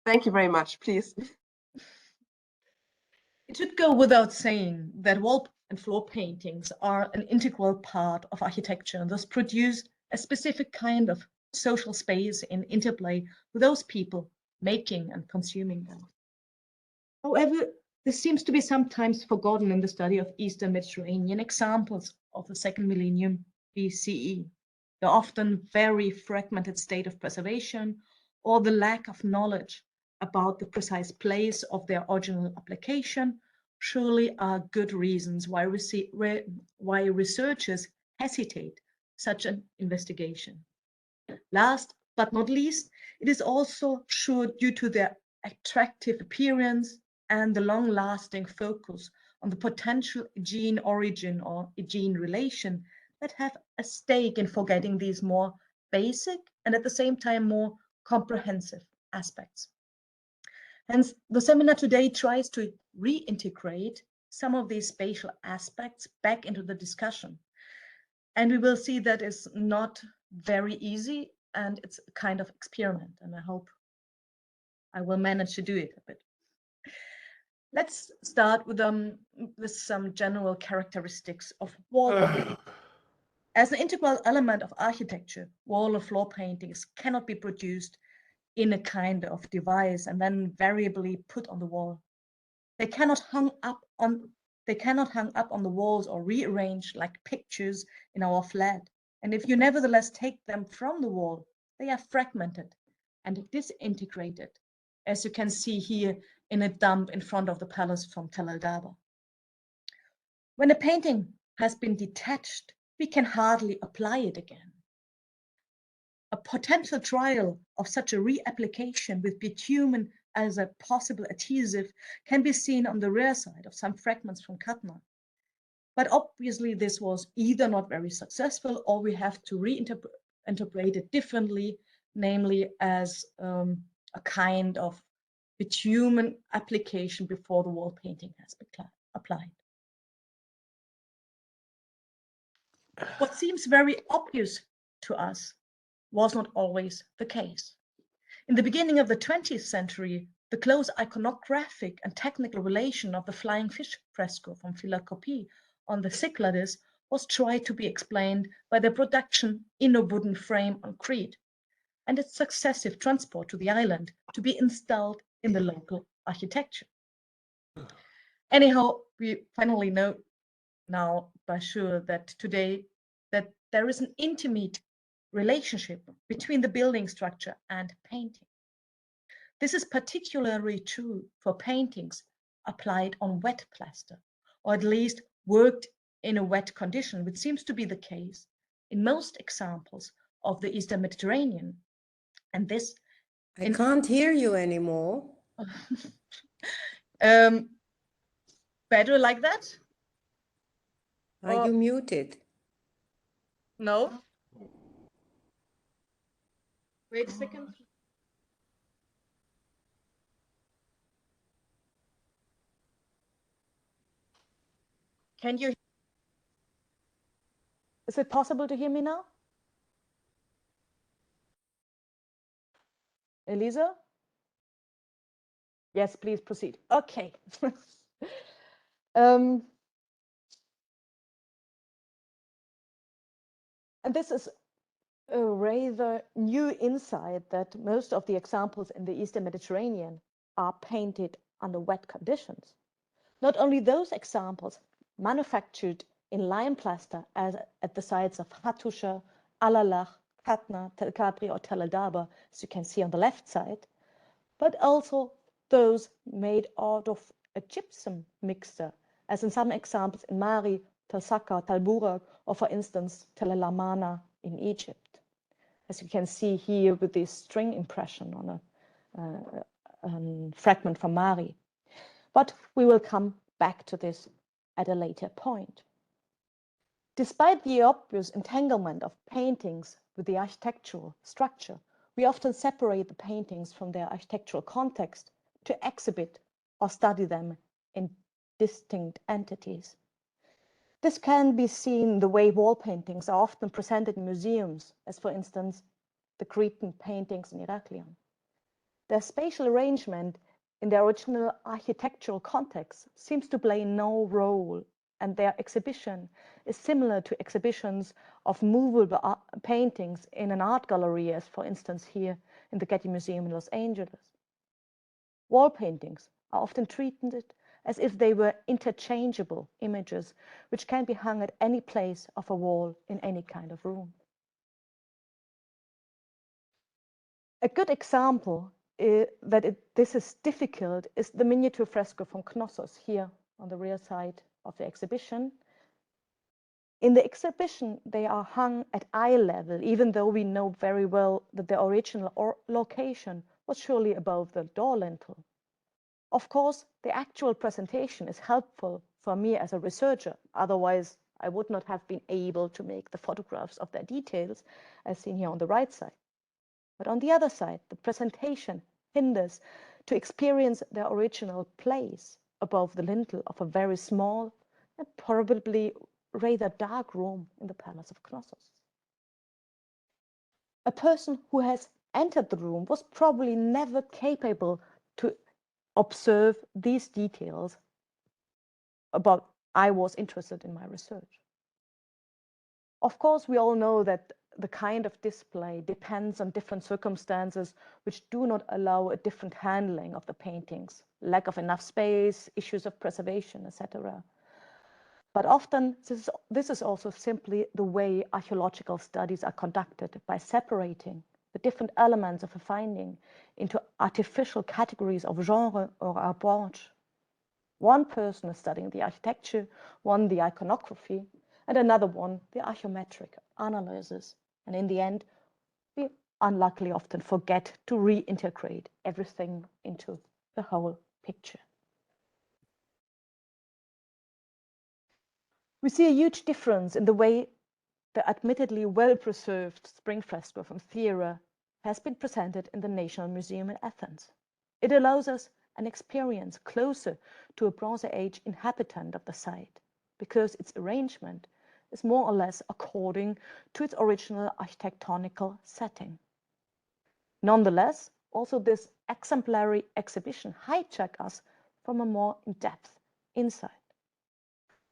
Thank you very much, please. It should go without saying that wall and floor paintings are an integral part of architecture and thus produce a specific kind of social space in interplay with those people making and consuming them. However, this seems to be sometimes forgotten in the study of Eastern Mediterranean examples of the second millennium BCE, the often very fragmented state of preservation or the lack of knowledge about the precise place of their original application surely are good reasons why researchers hesitate such an investigation. Last but not least, it is also sure due to their attractive appearance and the long-lasting focus on the potential Aegean origin or Aegean relation that have a stake in forgetting these more basic and at the same time more comprehensive aspects. Hence, the seminar today tries to reintegrate some of these spatial aspects back into the discussion. And we will see that it's not very easy and it's a kind of experiment, and I hope I will manage to do it a bit. Let's start with some general characteristics of wall painting. As an integral element of architecture, wall and floor paintings cannot be produced in a kind of device and then variably put on the wall. They cannot hang up on the walls or rearrange like pictures in our flat. And if you nevertheless take them from the wall, they are fragmented and disintegrated, as you can see here in a dump in front of the palace from Tel el-Daba. When a painting has been detached, we can hardly apply it again. A potential trial of such a reapplication with bitumen as a possible adhesive can be seen on the rear side of some fragments from Katna. But obviously this was either not very successful or we have to reinterpret it differently, namely as a kind of bitumen application before the wall painting has been applied. What seems very obvious to us was not always the case. In the beginning of the 20th century, the close iconographic and technical relation of the flying fish fresco from Philocopie on the Cyclades was tried to be explained by the production in a wooden frame on Crete and its successive transport to the island to be installed in the local architecture. Anyhow, we finally know now by sure that today that there is an intimate relationship between the building structure and painting. This is particularly true for paintings applied on wet plaster, or at least worked in a wet condition, which seems to be the case in most examples of the Eastern Mediterranean. And this... I can't hear you anymore. Better like that? Are you muted? No. Wait a second. Can you? Is it possible to hear me now? Elisa? Yes, please proceed. Okay. And this is a rather new insight that most of the examples in the Eastern Mediterranean are painted under wet conditions. Not only those examples manufactured in lime plaster as at the sites of Hattusha, Alalach, Katna, Tel Capri or Tel el-Daba, as you can see on the left side, but also those made out of a gypsum mixture, as in some examples in Mari, Tel Saka, Tel Burak, or for instance, Tel el-Amana in Egypt. As you can see here with this string impression on a fragment from Mari. But we will come back to this at a later point. Despite the obvious entanglement of paintings with the architectural structure, we often separate the paintings from their architectural context to exhibit or study them in distinct entities. This can be seen the way wall paintings are often presented in museums, as for instance, the Cretan paintings in Heraklion. Their spatial arrangement in their original architectural context seems to play no role, and their exhibition is similar to exhibitions of movable paintings in an art gallery, as for instance here in the Getty Museum in Los Angeles. Wall paintings are often treated as if they were interchangeable images which can be hung at any place of a wall in any kind of room. A good example that this is difficult is the miniature fresco from Knossos here on the rear side of the exhibition. In the exhibition, they are hung at eye level, even though we know very well that the original location was surely above the door lintel. Of course, the actual presentation is helpful for me as a researcher. Otherwise, I would not have been able to make the photographs of their details, as seen here on the right side. But on the other side, the presentation hinders to experience their original place above the lintel of a very small and probably rather dark room in the Palace of Knossos. A person who has entered the room was probably never capable to observe these details about I was interested in my research. Of course, we all know that the kind of display depends on different circumstances which do not allow a different handling of the paintings, lack of enough space, issues of preservation, etc. But often this is also simply the way archaeological studies are conducted, by separating the different elements of a finding into artificial categories of genre or approach. One person is studying the architecture, one the iconography, and another one the archaeometric analysis. And in the end, we unluckily often forget to reintegrate everything into the whole picture. We see a huge difference in the way the admittedly well-preserved spring fresco from Thera has been presented in the National Museum in Athens. It allows us an experience closer to a Bronze Age inhabitant of the site, because its arrangement is more or less according to its original architectonical setting. Nonetheless, also this exemplary exhibition hijacks us from a more in-depth insight.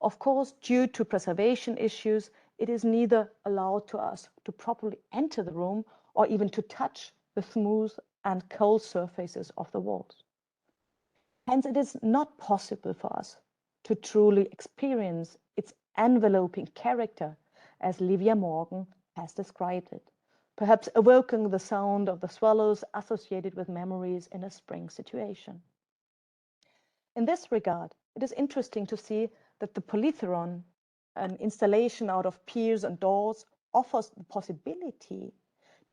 Of course, due to preservation issues, it is neither allowed to us to properly enter the room or even to touch the smooth and cold surfaces of the walls. Hence, it is not possible for us to truly experience its enveloping character as Livia Morgan has described it, perhaps evoking the sound of the swallows associated with memories in a spring situation. In this regard, it is interesting to see that the polytheron, an installation out of piers and doors, offers the possibility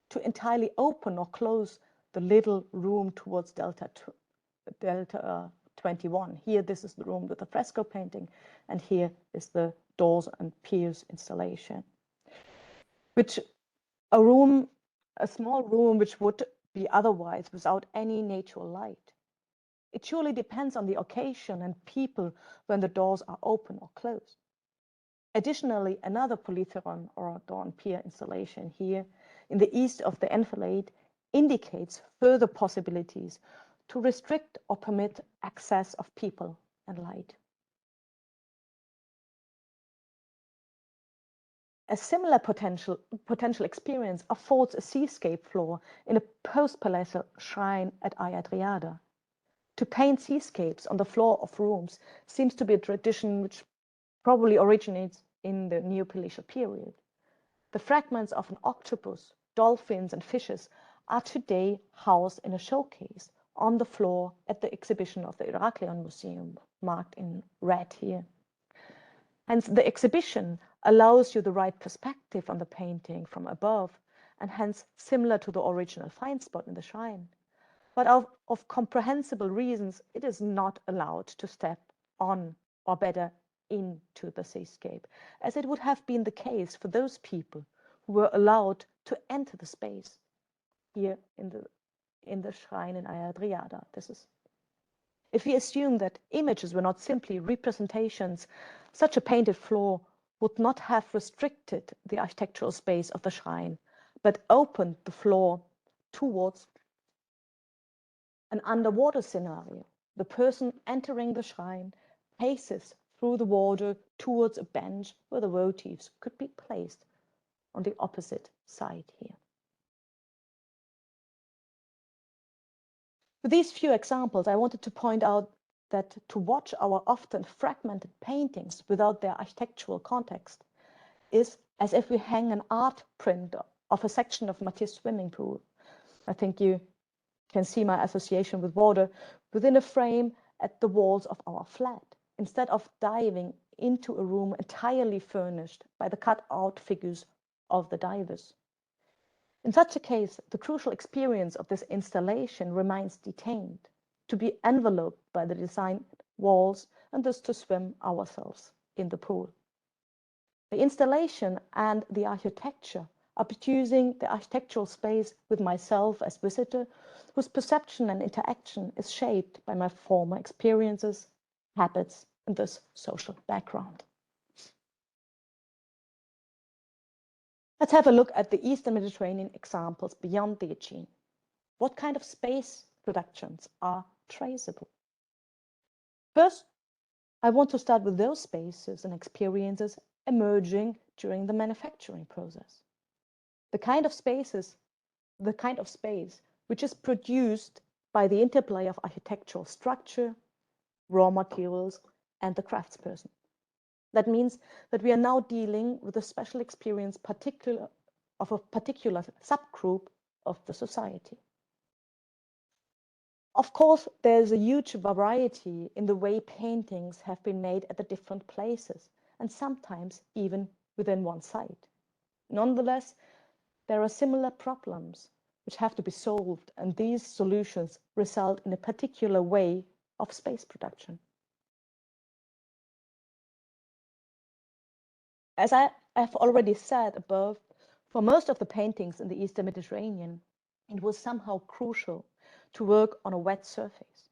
to entirely open or close the little room towards Delta 21. Here, this is the room with the fresco painting, and here is the doors and piers installation, which a small room which would be otherwise without any natural light. It surely depends on the occasion and people when the doors are open or closed. Additionally, another polytheron or door and pier installation here in the east of the enfilade indicates further possibilities to restrict or permit access of people and light. A similar potential experience affords a seascape floor in a post-palatial shrine at Ayadriada. To paint seascapes on the floor of rooms seems to be a tradition which probably originates in the Neopalatial period. The fragments of an octopus, dolphins, and fishes are today housed in a showcase on the floor at the exhibition of the Heraklion Museum, marked in red here. Hence, the exhibition allows you the right perspective on the painting from above, and hence similar to the original find spot in the shrine. But of comprehensible reasons, it is not allowed to step on, or better, into the seascape, as it would have been the case for those people who were allowed to enter the space here in the shrine in Ayadriada. If we assume that images were not simply representations, such a painted floor would not have restricted the architectural space of the shrine, but opened the floor towards an underwater scenario. The person entering the shrine paces through the water towards a bench where the votives could be placed on the opposite side here. With these few examples, I wanted to point out that to watch our often fragmented paintings without their architectural context is as if we hang an art print of a section of Matisse' swimming pool. I think you can see my association with water within a frame at the walls of our flat, instead of diving into a room entirely furnished by the cut-out figures of the divers. In such a case, the crucial experience of this installation remains detained, to be enveloped by the designed walls and thus to swim ourselves in the pool. The installation and the architecture are producing the architectural space with myself as visitor, whose perception and interaction is shaped by my former experiences, habits, and thus social background. Let's have a look at the Eastern Mediterranean examples beyond the Aegean. What kind of space productions are traceable? First, I want to start with those spaces and experiences emerging during the manufacturing process. The kind of space which is produced by the interplay of architectural structure, raw materials, and the craftsperson. That means that we are now dealing with a special experience of a particular subgroup of the society. Of course, there's a huge variety in the way paintings have been made at the different places, and sometimes even within one site. Nonetheless, there are similar problems which have to be solved, and these solutions result in a particular way of space production. As I have already said above, for most of the paintings in the Eastern Mediterranean, it was somehow crucial to work on a wet surface.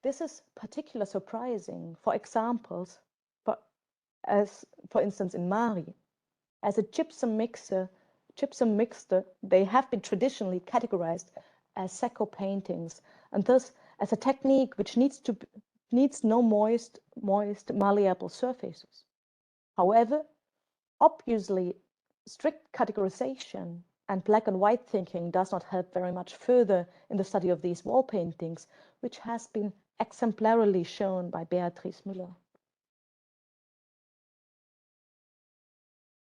This is particularly surprising for examples, for instance in Mari. As a gypsum mixer, they have been traditionally categorized as secco paintings, and thus as a technique which needs no moist, malleable surfaces. However, obviously, strict categorization and black and white thinking does not help very much further in the study of these wall paintings, which has been exemplarily shown by Beatrice Müller.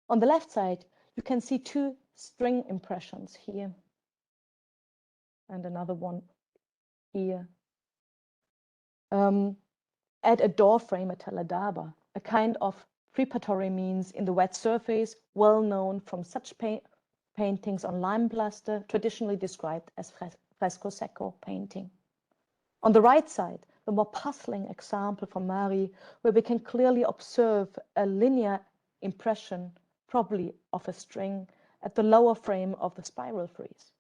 On the left side, you can see two string impressions here, and another one here, at a door frame at Tel Adaba, a kind of preparatory means in the wet surface, well known from such paintings on lime plaster, traditionally described as fresco secco painting. On the right side, the more puzzling example from Mari, where we can clearly observe a linear impression, probably of a string, at the lower frame of the spiral frieze.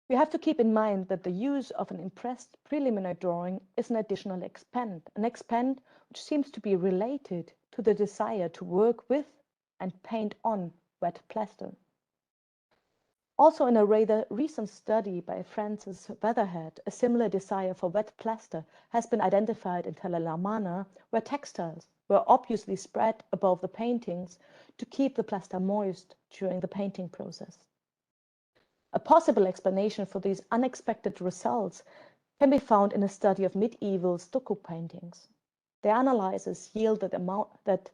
We have to keep in mind that the use of an impressed preliminary drawing is an additional an expand which seems to be related to the desire to work with and paint on wet plaster. Also, in a rather recent study by Francis Weatherhead, a similar desire for wet plaster has been identified in Tel El Amarna, where textiles were obviously spread above the paintings to keep the plaster moist during the painting process. A possible explanation for these unexpected results can be found in a study of medieval stucco paintings. Their analysis yielded that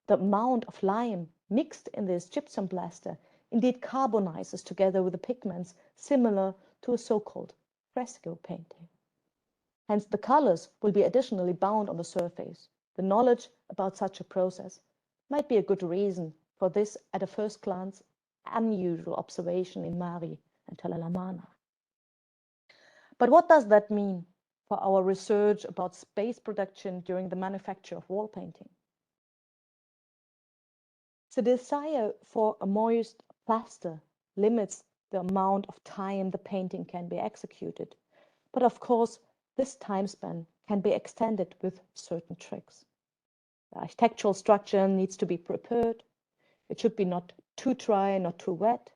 the amount of lime mixed in this gypsum plaster indeed carbonizes together with the pigments, similar to a so-called fresco painting. Hence, the colors will be additionally bound on the surface. The knowledge about such a process might be a good reason for this, at a first glance, unusual observation in Mari and Tel El Amarna. But what does that mean for our research about space production during the manufacture of wall painting? The desire for a moist plaster limits the amount of time the painting can be executed. But of course, this time span can be extended with certain tricks. The architectural structure needs to be prepared. It should be not too dry, not too wet.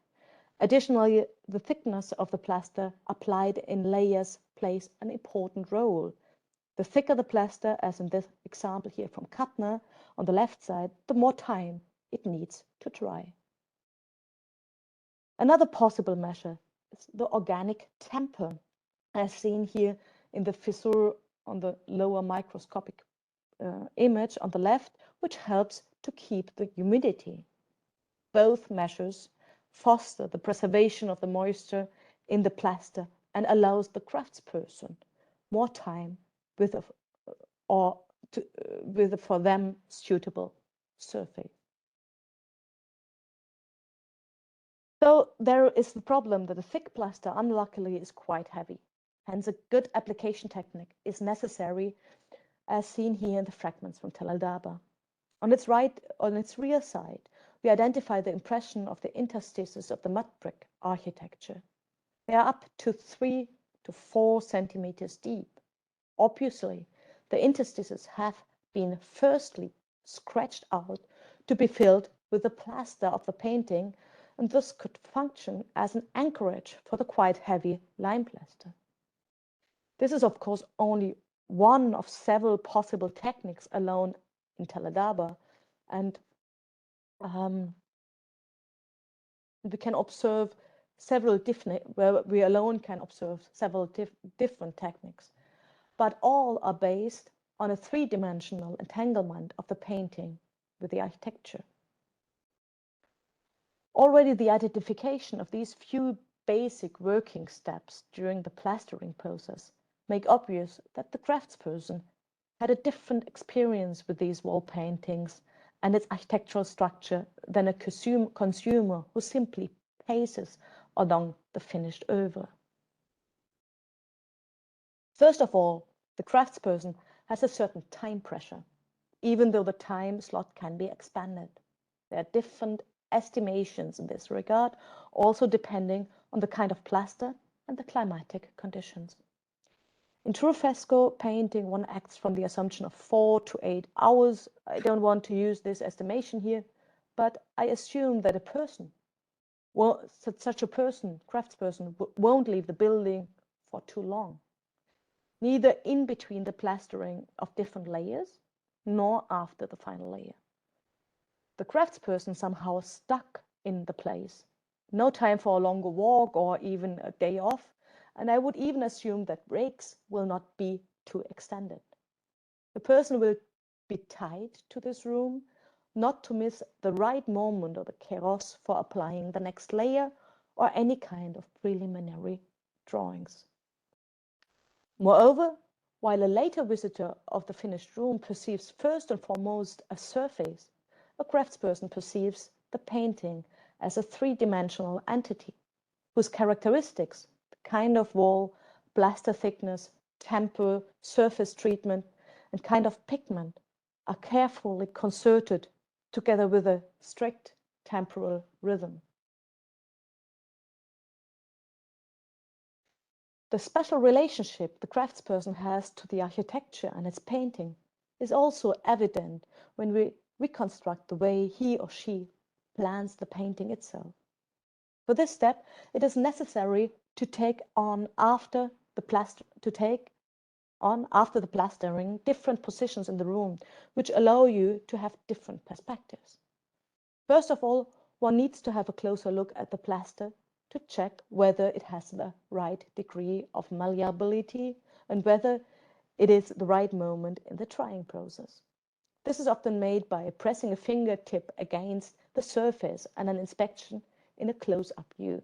Additionally, the thickness of the plaster applied in layers plays an important role. The thicker the plaster, as in this example here from Kattner on the left side, the more time it needs to dry. Another possible measure is the organic temper, as seen here in the fissure on the lower microscopic image on the left, which helps to keep the humidity. Both measures foster the preservation of the moisture in the plaster and allows the craftsperson more time with a for them suitable surface. So there is the problem that the thick plaster unluckily is quite heavy. Hence a good application technique is necessary, as seen here in the fragments from Tel el-Daba. On its rear side, we identify the impression of the interstices of the mud brick architecture. They are up to 3 to 4 centimeters deep. Obviously, the interstices have been firstly scratched out to be filled with the plaster of the painting, and thus could function as an anchorage for the quite heavy lime plaster. This is, of course, only one of several possible techniques alone in Tel el-Daba, and we can observe several different, where we alone can observe several different techniques, but all are based on a three-dimensional entanglement of the painting with the architecture. Already the identification of these few basic working steps during the plastering process make obvious that the craftsperson had a different experience with these wall paintings and its architectural structure than a consumer who simply paces along the finished oeuvre. First of all, the craftsperson has a certain time pressure, even though the time slot can be expanded. There are different estimations in this regard, also depending on the kind of plaster and the climatic conditions. In true fresco painting, one acts from the assumption of 4 to 8 hours. I don't want to use this estimation here, but I assume that such a craftsperson, won't leave the building for too long, neither in between the plastering of different layers, nor after the final layer. The craftsperson somehow stuck in the place, no time for a longer walk or even a day off, and I would even assume that breaks will not be too extended. The person will be tied to this room, not to miss the right moment or the kairos for applying the next layer or any kind of preliminary drawings. Moreover, while a later visitor of the finished room perceives first and foremost a surface, a craftsperson perceives the painting as a three-dimensional entity whose characteristics, the kind of wall, plaster thickness, temper, surface treatment, and kind of pigment are carefully concerted together with a strict temporal rhythm. The special relationship the craftsperson has to the architecture and its painting is also evident when we reconstruct the way he or she plans the painting itself. For this step, it is necessary to take on after the plastering different positions in the room, which allow you to have different perspectives. First of all, one needs to have a closer look at the plaster to check whether it has the right degree of malleability and whether it is the right moment in the drying process. This is often made by pressing a fingertip against the surface and an inspection in a close-up view.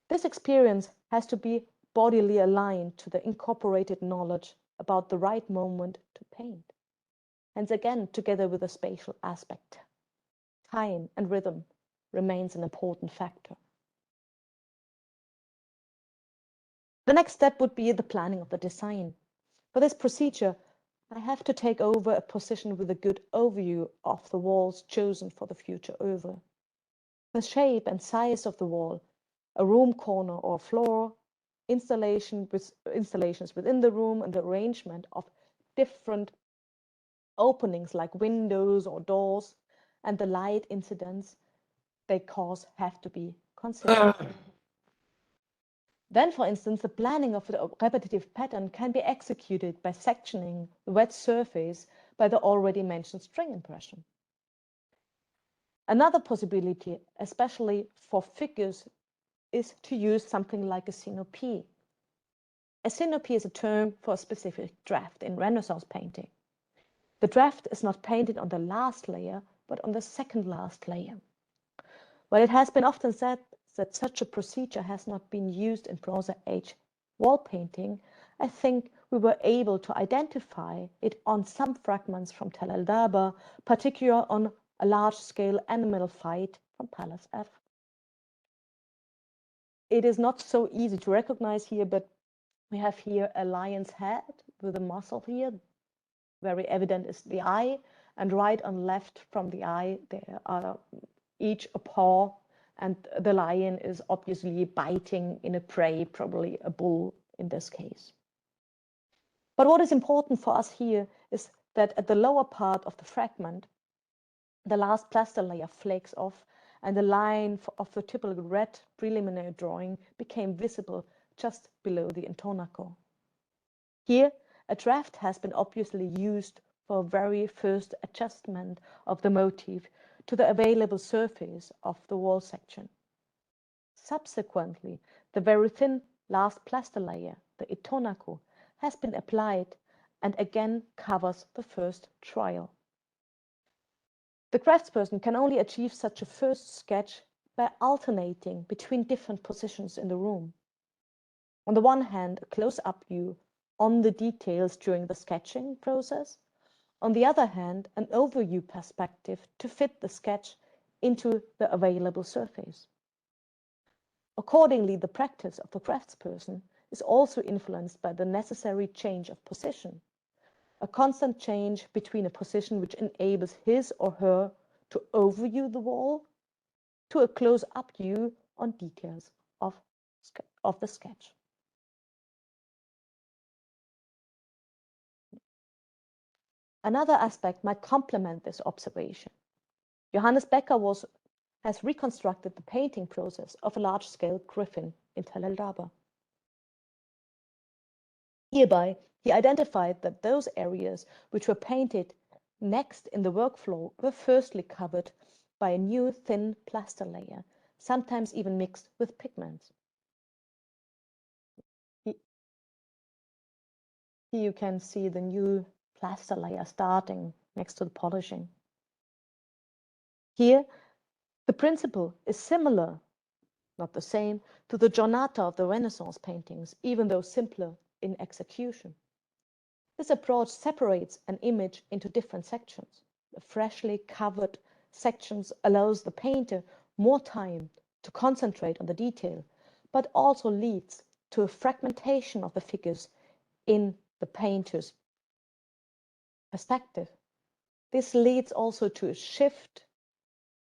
This experience has to be bodily aligned to the incorporated knowledge about the right moment to paint. Hence again, together with the spatial aspect, time and rhythm remains an important factor. The next step would be the planning of the design. For this procedure, I have to take over a position with a good overview of the walls chosen for the future oeuvre. The shape and size of the wall, a room corner or floor, installations within the room, and the arrangement of different openings like windows or doors, and the light incidents they cause have to be considered. Then, for instance, the planning of the repetitive pattern can be executed by sectioning the wet surface by the already mentioned string impression. Another possibility, especially for figures, is to use something like a synopy. A synopy is a term for a specific draft in Renaissance painting. The draft is not painted on the last layer, but on the second last layer. While it has been often said that such a procedure has not been used in Bronze Age wall painting, I think we were able to identify it on some fragments from Tel el-Daba, particularly on a large-scale animal fight from Palace F. It is not so easy to recognize here, but we have here a lion's head with a muscle here. Very evident is the eye, and right on left from the eye, there are each a paw, and the lion is obviously biting in a prey, probably a bull in this case. But what is important for us here is that at the lower part of the fragment, the last plaster layer flakes off, and the line of the typical red preliminary drawing became visible just below the intonaco. Here, a draft has been obviously used for very first adjustment of the motif to the available surface of the wall section. Subsequently, the very thin last plaster layer, the intonaco, has been applied and again covers the first trial. The craftsperson can only achieve such a first sketch by alternating between different positions in the room. On the one hand, a close-up view on the details during the sketching process. On the other hand, an overview perspective to fit the sketch into the available surface. Accordingly, the practice of the craftsperson is also influenced by the necessary change of position, a constant change between a position which enables his or her to overview the wall to a close-up view on details of the sketch. Another aspect might complement this observation. Johannes Becker has reconstructed the painting process of a large-scale griffin in Tel el-Daba. Hereby, he identified that those areas which were painted next in the workflow were firstly covered by a new thin plaster layer, sometimes even mixed with pigments. Here you can see the new plaster layer starting next to the polishing. Here, the principle is similar, not the same, to the giornata of the Renaissance paintings, even though simpler in execution. This approach separates an image into different sections. The freshly covered sections allows the painter more time to concentrate on the detail, but also leads to a fragmentation of the figures in the painter's perspective. This leads also to a shift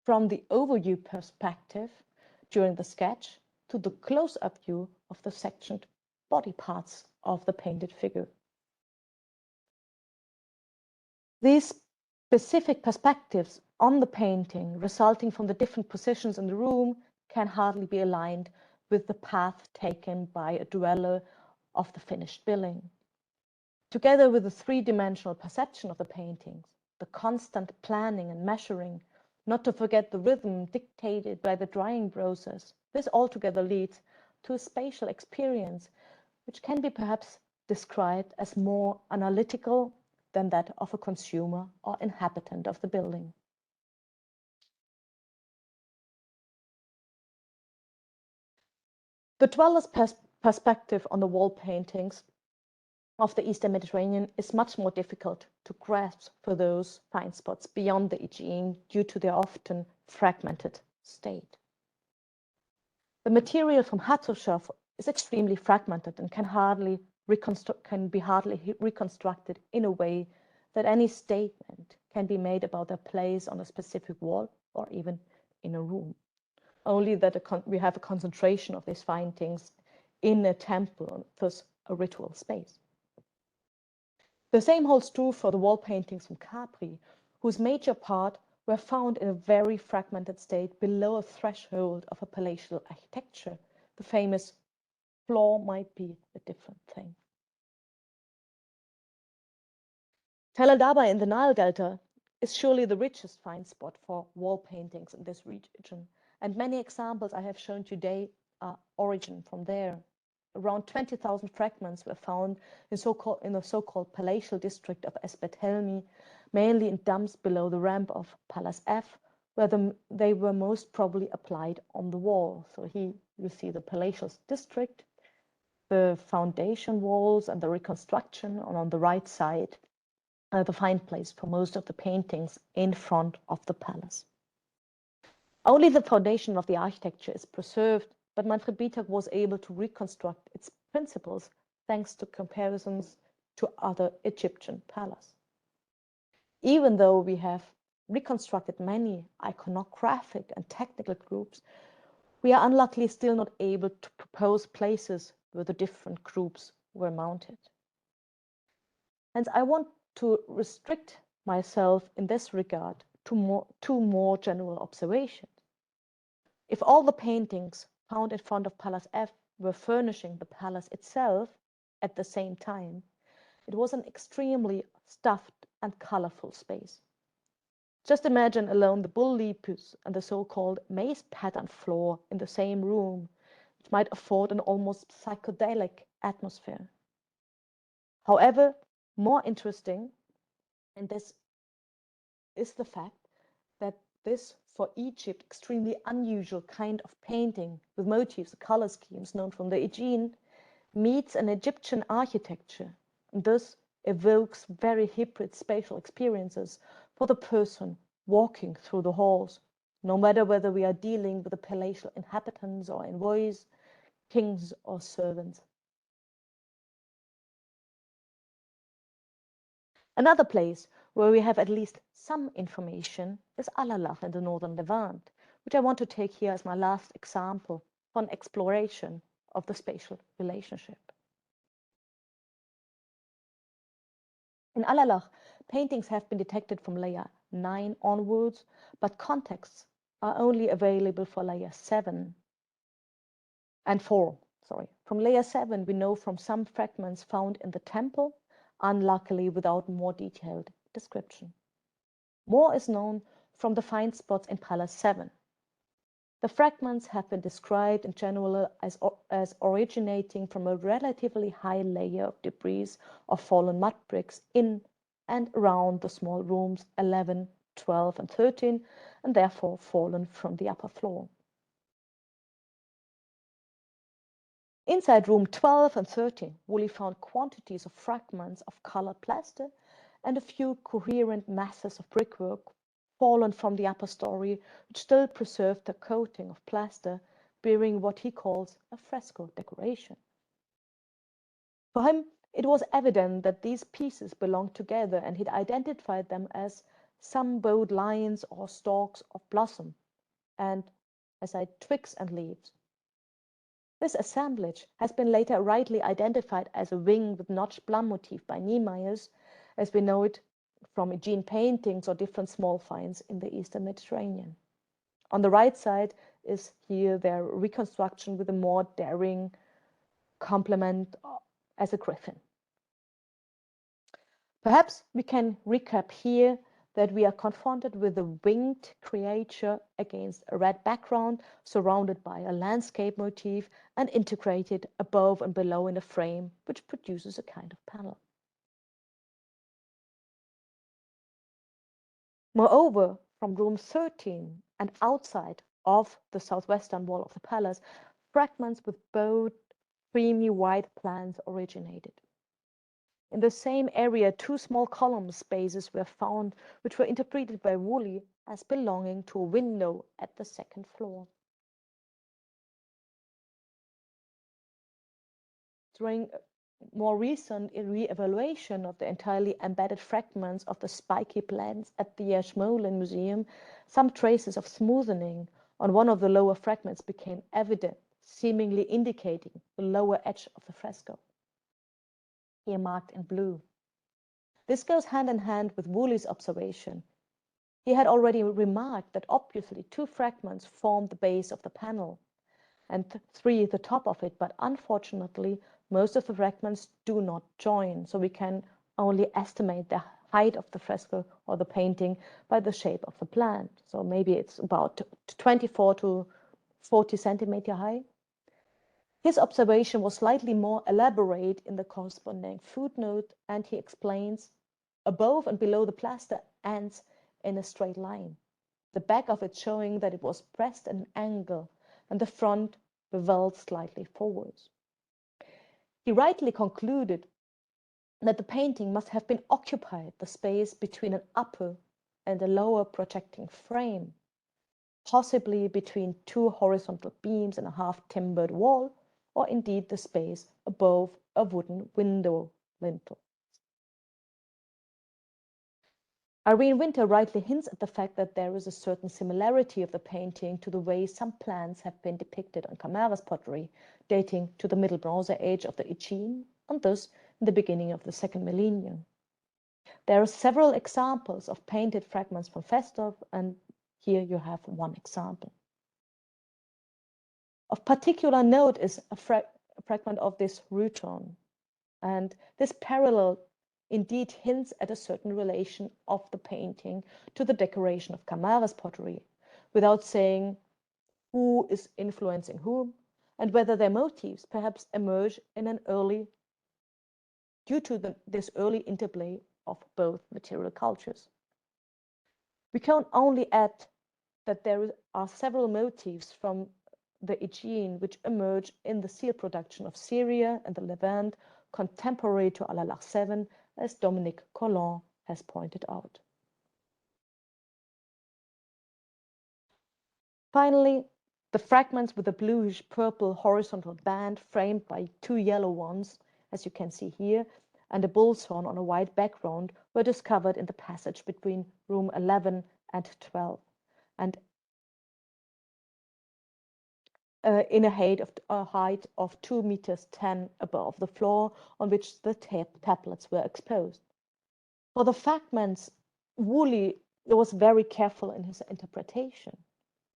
from the overview perspective during the sketch to the close-up view of the sectioned body parts of the painted figure. These specific perspectives on the painting resulting from the different positions in the room can hardly be aligned with the path taken by a dweller of the finished building. Together with the three-dimensional perception of the paintings, the constant planning and measuring, not to forget the rhythm dictated by the drying process, this altogether leads to a spatial experience which can be perhaps described as more analytical than that of a consumer or inhabitant of the building. The dweller's perspective on the wall paintings of the Eastern Mediterranean is much more difficult to grasp for those find spots beyond the Aegean due to their often fragmented state. The material from Hatturschaft is extremely fragmented and can be hardly reconstructed in a way that any statement can be made about their place on a specific wall or even in a room. Only that we have a concentration of these findings in a temple, thus a ritual space. The same holds true for the wall paintings from Capri, whose major part were found in a very fragmented state below a threshold of a palatial architecture. The famous floor might be a different thing. Tel El Daba in the Nile Delta is surely the richest find spot for wall paintings in this region, and many examples I have shown today are origin from there. Around 20,000 fragments were found in the so-called palatial district of Esbet Helmi, mainly in dumps below the ramp of Palace F, where they were most probably applied on the wall. So here you see the palatial district, the foundation walls and the reconstruction, and on the right side, the find place for most of the paintings in front of the palace. Only the foundation of the architecture is preserved, but Manfred Bietak was able to reconstruct its principles thanks to comparisons to other Egyptian palaces. Even though we have reconstructed many iconographic and technical groups, we are unluckily still not able to propose places where the different groups were mounted. And I want to restrict myself in this regard to two more general observations. If all the paintings found in front of Palace F were furnishing the palace itself at the same time, it was an extremely stuffed and colorful space. Just imagine alone the bull lepus and the so-called maze pattern floor in the same room, which might afford an almost psychedelic atmosphere. However, more interesting, and this is the fact that this, for Egypt, extremely unusual kind of painting with motifs, color schemes known from the Aegean, meets an Egyptian architecture, and thus evokes very hybrid spatial experiences for the person walking through the halls, no matter whether we are dealing with the palatial inhabitants or envoys, kings or servants. Another place where we have at least some information is Alalakh in the northern Levant, which I want to take here as my last example for an exploration of the spatial relationship. In Alalakh, paintings have been detected from layer 9 onwards, but contexts are only available for layer 7 and 4. From layer 7, we know from some fragments found in the temple, unluckily without more detailed description. More is known from the find spots in Palace 7. The fragments have been described in general as originating from a relatively high layer of debris of fallen mud bricks in and around the small rooms 11, 12, and 13, and therefore fallen from the upper floor. Inside room 12 and 13, Woolley found quantities of fragments of colored plaster and a few coherent masses of brickwork fallen from the upper story, which still preserved the coating of plaster, bearing what he calls a fresco decoration. For him, it was evident that these pieces belonged together, and he'd identified them as some bowed lines or stalks of blossom, and as twigs and leaves. This assemblage has been later rightly identified as a wing with notched plum motif by Niemeyer's, as we know it from Aegean paintings or different small finds in the Eastern Mediterranean. On the right side is here their reconstruction with a more daring complement as a griffin. Perhaps we can recap here that we are confronted with a winged creature against a red background, surrounded by a landscape motif and integrated above and below in a frame, which produces a kind of panel. Moreover, from room 13 and outside of the southwestern wall of the palace, fragments with bold, creamy white plants originated. In the same area, two small column spaces were found, which were interpreted by Woolley as belonging to a window at the second floor. During more recent re-evaluation of the entirely embedded fragments of the spiky plants at the Ashmolean Museum, some traces of smoothing on one of the lower fragments became evident, seemingly indicating the lower edge of the fresco, here marked in blue. This goes hand in hand with Woolley's observation. He had already remarked that obviously 2 fragments form the base of the panel and 3 the top of it, but unfortunately most of the fragments do not join, so we can only estimate the height of the fresco or the painting by the shape of the plant. So maybe it's about 24 to 40 centimeter high. His observation was slightly more elaborate in the corresponding footnote, and he explains, above and below the plaster ends in a straight line, the back of it showing that it was pressed at an angle and the front beveled slightly forwards. He rightly concluded that the painting must have been occupied the space between an upper and a lower projecting frame, possibly between 2 horizontal beams and a half-timbered wall, or indeed the space above a wooden window lintel. Irene Winter rightly hints at the fact that there is a certain similarity of the painting to the way some plants have been depicted on Camara's pottery, dating to the Middle Bronze Age of the Aegean, and thus in the beginning of the 2nd millennium. There are several examples of painted fragments from Festov, and here you have one example. Of particular note is a fragment of this ruton, and this parallel indeed hints at a certain relation of the painting to the decoration of Camara's pottery, without saying who is influencing whom and whether their motifs perhaps emerge in an early, due to this early interplay of both material cultures. We can only add that there are several motifs from the Aegean which emerge in the seal production of Syria and the Levant contemporary to Al-Alakh 7, as Dominique Collin has pointed out. Finally, the fragments with a bluish-purple horizontal band framed by 2 yellow ones, as you can see here, and a bull's horn on a white background were discovered in the passage between room 11 and 12, and in a height of 2 meters 10 above the floor on which the tablets were exposed. For the fragments, Woolley was very careful in his interpretation.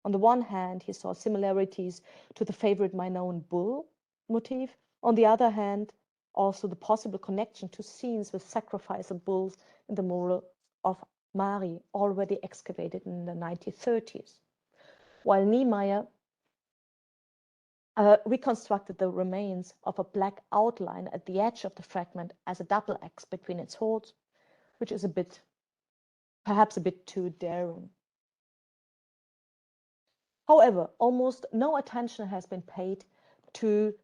On the one hand, he saw similarities to the favorite Minoan bull motif. On the other hand, also the possible connection to scenes with sacrifice of bulls in the mural of Mari, already excavated in the 1930s. While Niemeyer reconstructed the remains of a black outline at the edge of the fragment as a double X between its holds, which is perhaps a bit too daring. However, almost no attention has been paid to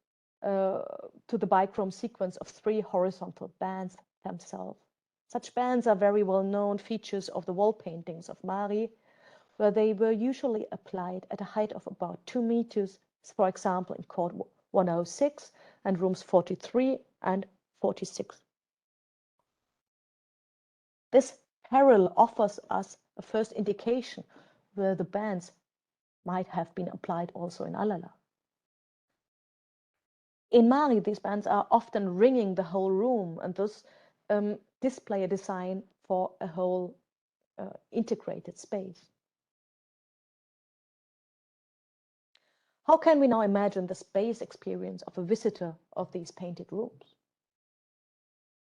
the bichrome sequence of 3 horizontal bands themselves. Such bands are very well-known features of the wall paintings of Mari, where they were usually applied at a height of about 2 meters, for example, in court 106 and rooms 43 and 46. This parallel offers us a first indication where the bands might have been applied also in Al-Alakh. In Mari, these bands are often ringing the whole room and thus display a design for a whole integrated space. How can we now imagine the space experience of a visitor of these painted rooms?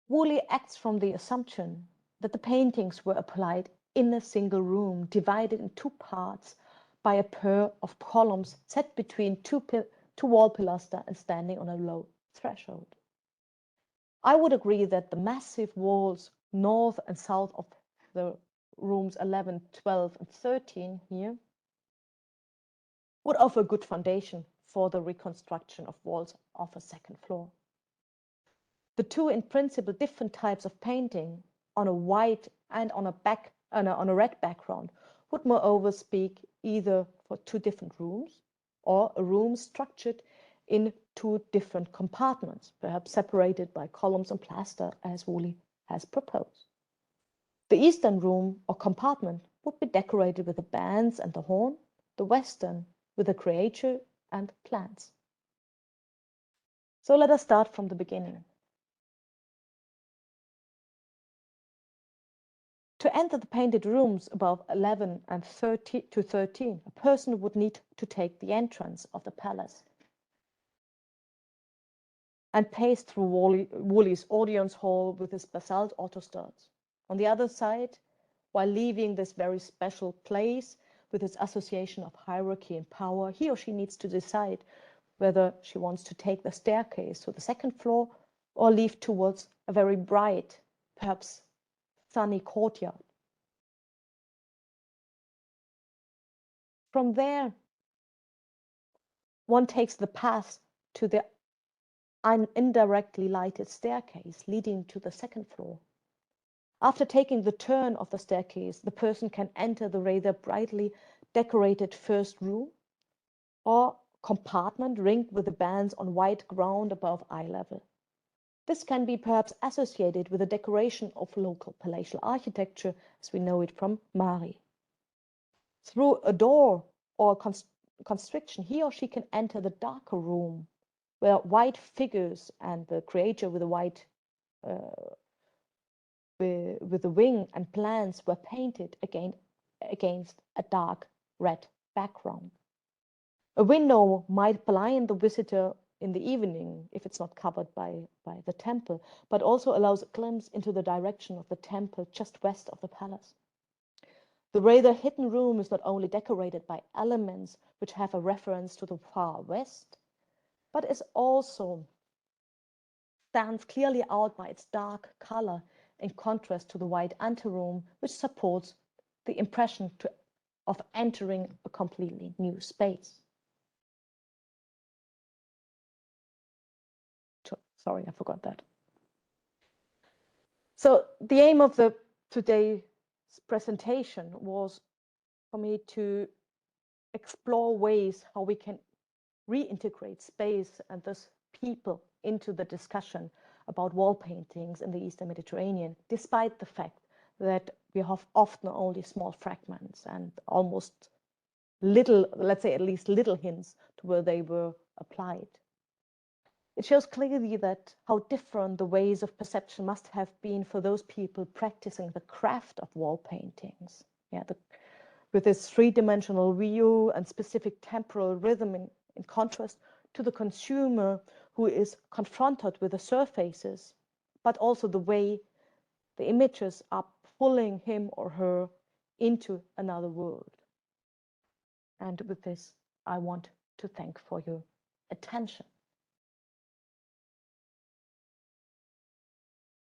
Woolley acts from the assumption that the paintings were applied in a single room, divided in 2 parts by a pair of columns set between 2 wall pilasters and standing on a low threshold. I would agree that the massive walls north and south of the rooms 11, 12, and 13 here would offer a good foundation for the reconstruction of walls of a 2nd floor. The 2 in principle different types of painting on a white and on a red background would moreover speak either for 2 different rooms or a room structured in 2 different compartments, perhaps separated by columns and plaster as Woolley has proposed. The eastern room or compartment would be decorated with the bands and the horn, the western with the creature and plants. So let us start from the beginning. To enter the painted rooms above 11 and 30 to 13, a person would need to take the entrance of the palace and pace through Woolley's audience hall with his basalt autostrads. On the other side, while leaving this very special place with its association of hierarchy and power, he or she needs to decide whether she wants to take the staircase to the second floor or leave towards a very bright, perhaps sunny courtyard. From there, one takes the path to the indirectly lighted staircase leading to the second floor. After taking the turn of the staircase, the person can enter the rather brightly decorated first room or compartment ringed with the bands on white ground above eye level. This can be perhaps associated with the decoration of local palatial architecture as we know it from Mari. Through a door or constriction, he or she can enter the darker room where white figures and the creature with a white with the wing and plants were painted against a dark red background. A window might blind the visitor in the evening if it's not covered by the temple, but also allows a glimpse into the direction of the temple just west of the palace. The rather hidden room is not only decorated by elements which have a reference to the far west, but is also stands clearly out by its dark color in contrast to the white anteroom, which supports the impression of entering a completely new space. Sorry, I forgot that. So the aim of today's presentation was for me to explore ways how we can reintegrate space and thus people into the discussion about wall paintings in the Eastern Mediterranean, despite the fact that we have often only small fragments and almost little, let's say at least little hints to where they were applied. It shows clearly that how different the ways of perception must have been for those people practicing the craft of wall paintings. Yeah, with this three-dimensional view and specific temporal rhythm in contrast to the consumer who is confronted with the surfaces, but also the way the images are pulling him or her into another world. And with this, I want to thank for your attention.